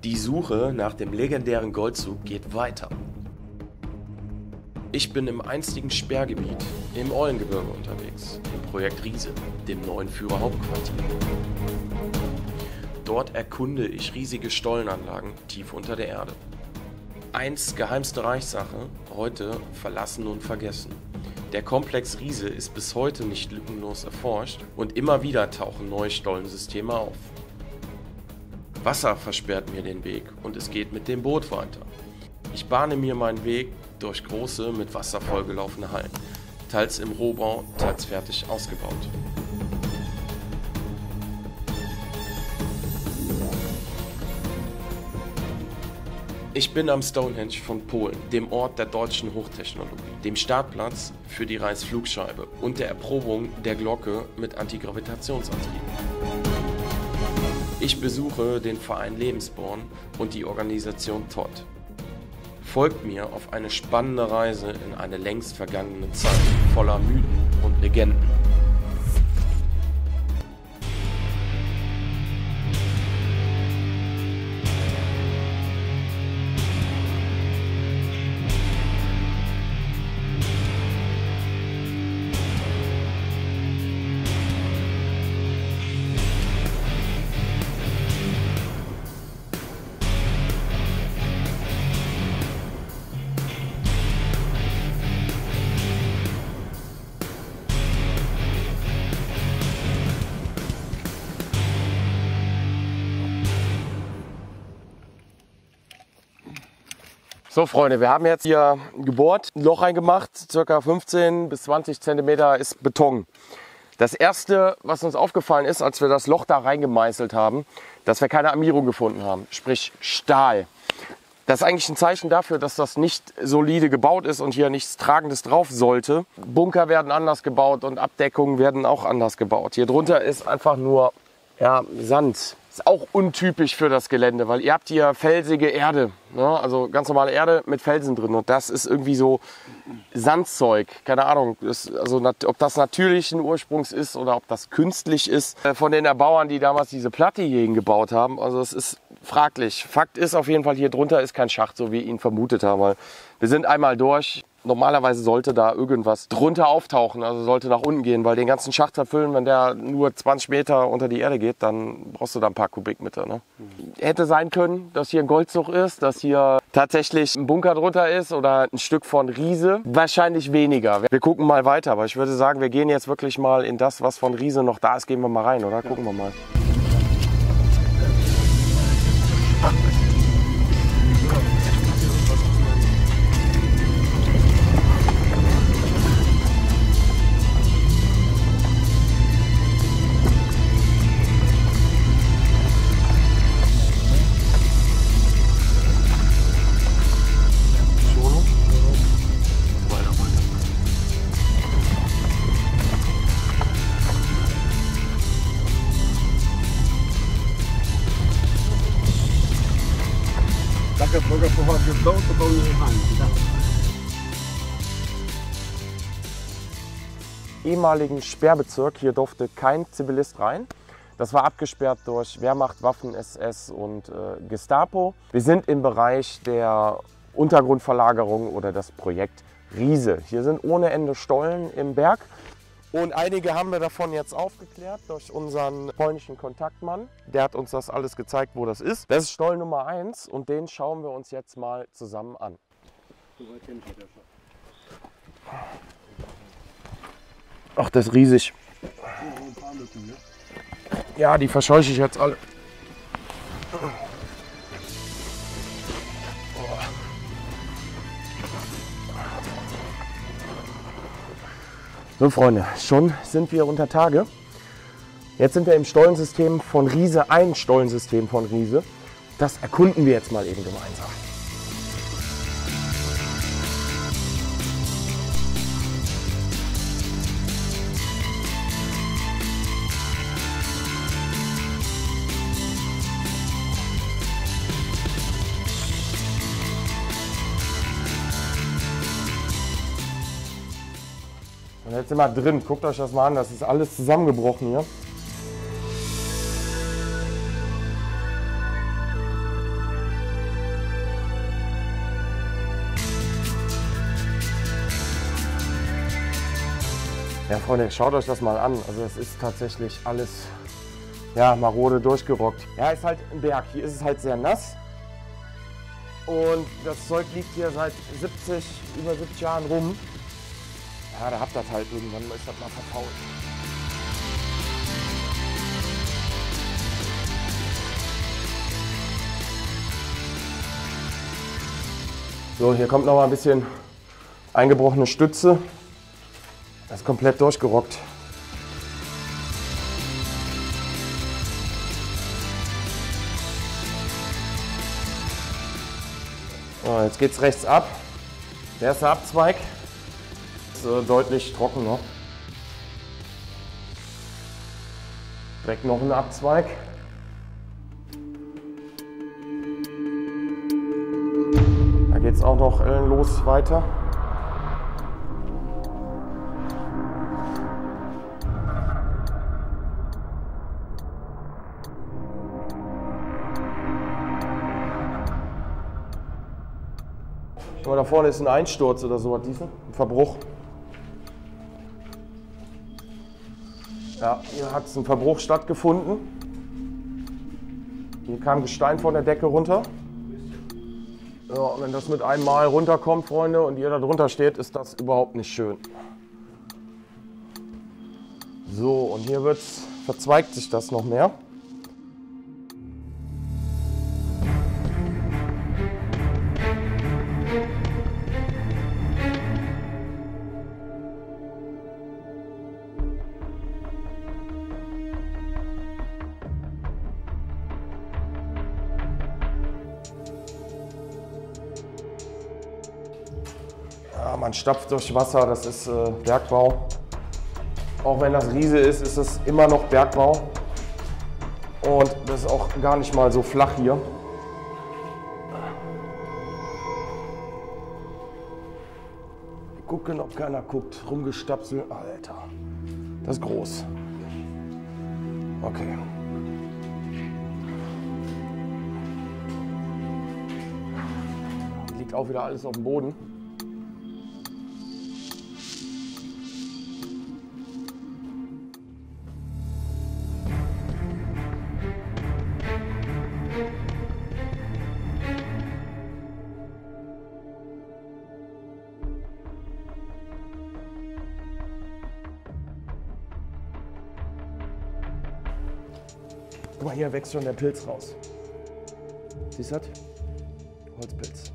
Die Suche nach dem legendären Goldzug geht weiter. Ich bin im einstigen Sperrgebiet im Eulengebirge unterwegs, im Projekt Riese, dem neuen Führerhauptquartier. Dort erkunde ich riesige Stollenanlagen tief unter der Erde. Einst geheimste Reichssache, heute verlassen und vergessen. Der Komplex Riese ist bis heute nicht lückenlos erforscht und immer wieder tauchen neue Stollensysteme auf. Wasser versperrt mir den Weg und es geht mit dem Boot weiter. Ich bahne mir meinen Weg durch große, mit Wasser vollgelaufene Hallen, teils im Rohbau, teils fertig ausgebaut. Ich bin am Stonehenge von Polen, dem Ort der deutschen Hochtechnologie, dem Startplatz für die Reichsflugscheibe und der Erprobung der Glocke mit Antigravitationsantrieb. Ich besuche den Verein Lebensborn und die Organisation Todd. Folgt mir auf eine spannende Reise in eine längst vergangene Zeit voller Mythen und Legenden. So Freunde, wir haben jetzt hier gebohrt, ein Loch reingemacht, ca. 15 bis 20 cm ist Beton. Das erste, was uns aufgefallen ist, als wir das Loch da reingemeißelt haben, dass wir keine Armierung gefunden haben, sprich Stahl. Das ist eigentlich ein Zeichen dafür, dass das nicht solide gebaut ist und hier nichts Tragendes drauf sollte. Bunker werden anders gebaut und Abdeckungen werden auch anders gebaut. Hier drunter ist einfach nur Sand. Ist auch untypisch für das Gelände, weil ihr habt hier felsige Erde, ne? Also ganz normale Erde mit Felsen drin und das ist irgendwie so Sandzeug, keine Ahnung, ob das natürlichen Ursprungs ist oder ob das künstlich ist von den Erbauern, die damals diese Platte hier gebaut haben. Also es ist fraglich. Fakt ist auf jeden Fall, hier drunter ist kein Schacht, so wie wir ihn vermutet haben, weil wir sind einmal durch. Normalerweise sollte da irgendwas drunter auftauchen, also sollte nach unten gehen, weil den ganzen Schacht verfüllen, wenn der nur 20 Meter unter die Erde geht, dann brauchst du da ein paar Kubikmeter. Ne? Hätte sein können, dass hier ein Goldzug ist, dass hier tatsächlich ein Bunker drunter ist oder ein Stück von Riese. Wahrscheinlich weniger. Wir gucken mal weiter, aber ich würde sagen, wir gehen jetzt wirklich mal in das, was von Riese noch da ist, gehen wir mal rein, oder? Gucken wir mal. Ehemaligen Sperrbezirk, hier durfte kein Zivilist rein. Das war abgesperrt durch Wehrmacht, Waffen, SS und Gestapo. Wir sind im Bereich der Untergrundverlagerung oder das Projekt Riese. Hier sind ohne Ende Stollen im Berg. Und einige haben wir davon jetzt aufgeklärt durch unseren polnischen Kontaktmann. Der hat uns das alles gezeigt, wo das ist. Das ist Stollen Nummer 1 und den schauen wir uns jetzt mal zusammen an. Ach, das ist riesig. Ja, die verscheuche ich jetzt alle. So Freunde, schon sind wir unter Tage. Jetzt sind wir im Stollensystem von Riese, ein Stollensystem von Riese. Das erkunden wir jetzt mal eben gemeinsam. Und jetzt sind wir drin. Guckt euch das mal an, das ist alles zusammengebrochen hier. Ja, Freunde, schaut euch das mal an. Also es ist tatsächlich alles, ja, marode durchgerockt. Ja, ist halt ein Berg. Hier ist es halt sehr nass. Und das Zeug liegt hier seit über 70 Jahren rum. Ja, da habt ihr das halt irgendwann, ist das mal verfault. So, hier kommt noch mal ein bisschen eingebrochene Stütze. Das ist komplett durchgerockt. So, jetzt geht es rechts ab. Der erste Abzweig ist deutlich trockener. Direkt noch ein Abzweig. Da geht es auch noch ellenlos weiter. Da vorne ist ein Einsturz oder so, ein Verbruch. Ja, hier hat es ein Verbruch stattgefunden. Hier kam Gestein von der Decke runter. Ja, wenn das mit einem Mal runterkommt, Freunde, und ihr da drunter steht, ist das überhaupt nicht schön. So, und hier verzweigt sich das noch mehr. Ja, man stapft durch Wasser, das ist Bergbau. Auch wenn das Riese ist, ist es immer noch Bergbau. Und das ist auch gar nicht mal so flach hier. Wir gucken, ob keiner guckt. Rumgestapselt. Alter, das ist groß. Okay. Liegt auch wieder alles auf dem Boden. Guck mal, hier wächst schon der Pilz raus. Siehst du das? Holzpilz.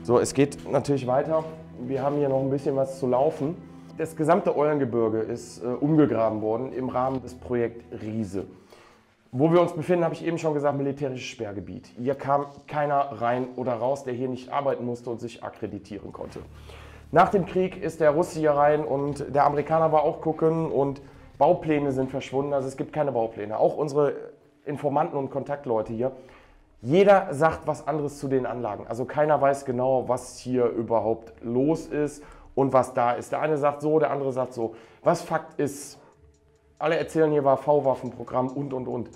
So, es geht natürlich weiter. Wir haben hier noch ein bisschen was zu laufen. Das gesamte Eulengebirge ist umgegraben worden im Rahmen des Projekt Riese. Wo wir uns befinden, habe ich eben schon gesagt, militärisches Sperrgebiet. Hier kam keiner rein oder raus, der hier nicht arbeiten musste und sich akkreditieren konnte. Nach dem Krieg ist der Russe hier rein und der Amerikaner war auch gucken und Baupläne sind verschwunden. Also es gibt keine Baupläne. Auch unsere Informanten und Kontaktleute hier. Jeder sagt was anderes zu den Anlagen. Also keiner weiß genau, was hier überhaupt los ist und was da ist. Der eine sagt so, der andere sagt so. Was Fakt ist, alle erzählen, hier war V-Waffenprogramm und.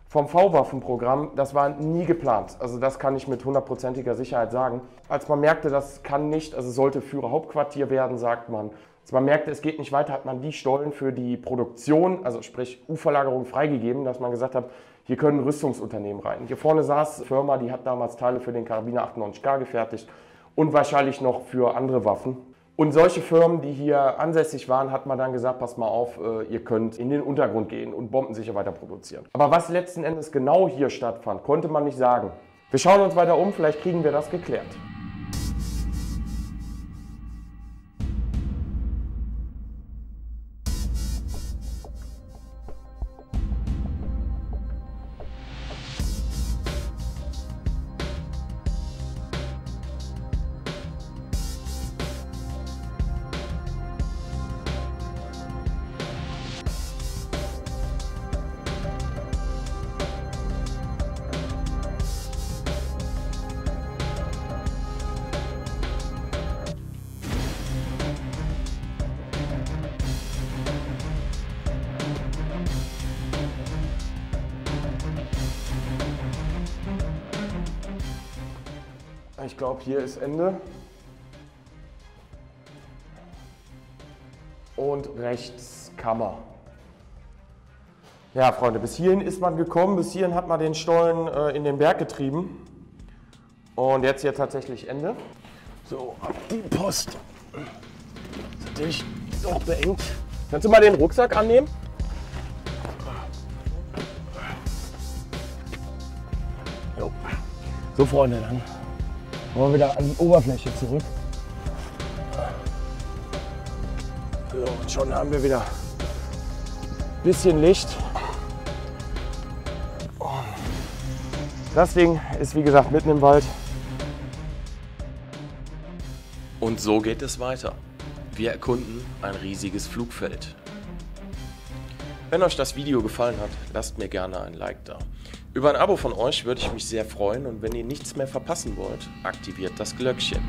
Vom V-Waffenprogramm, das war nie geplant. Also das kann ich mit 100%iger Sicherheit sagen. Als man merkte, das kann nicht, also sollte Führerhauptquartier werden, sagt man. Als man merkte, es geht nicht weiter, hat man die Stollen für die Produktion, also sprich U-Verlagerung, freigegeben, dass man gesagt hat, hier können Rüstungsunternehmen rein. Hier vorne saß eine Firma, die hat damals Teile für den Karabiner 98K gefertigt und wahrscheinlich noch für andere Waffen. Und solche Firmen, die hier ansässig waren, hat man dann gesagt, pass mal auf, ihr könnt in den Untergrund gehen und bombensicher weiter produzieren. Aber was letzten Endes genau hier stattfand, konnte man nicht sagen. Wir schauen uns weiter um, vielleicht kriegen wir das geklärt. Ich glaube, hier ist Ende. Und rechts Kammer. Ja, Freunde, bis hierhin ist man gekommen. Bis hierhin hat man den Stollen in den Berg getrieben. Und jetzt hier tatsächlich Ende. So, ab die Post. Ist natürlich noch beengt. Kannst du mal den Rucksack annehmen? Jo. So, Freunde, dann wollen wir wieder an die Oberfläche zurück. So, und schon haben wir wieder ein bisschen Licht. Das Ding ist wie gesagt mitten im Wald. Und so geht es weiter. Wir erkunden ein riesiges Flugfeld. Wenn euch das Video gefallen hat, lasst mir gerne ein Like da. Über ein Abo von euch würde ich mich sehr freuen und wenn ihr nichts mehr verpassen wollt, aktiviert das Glöckchen.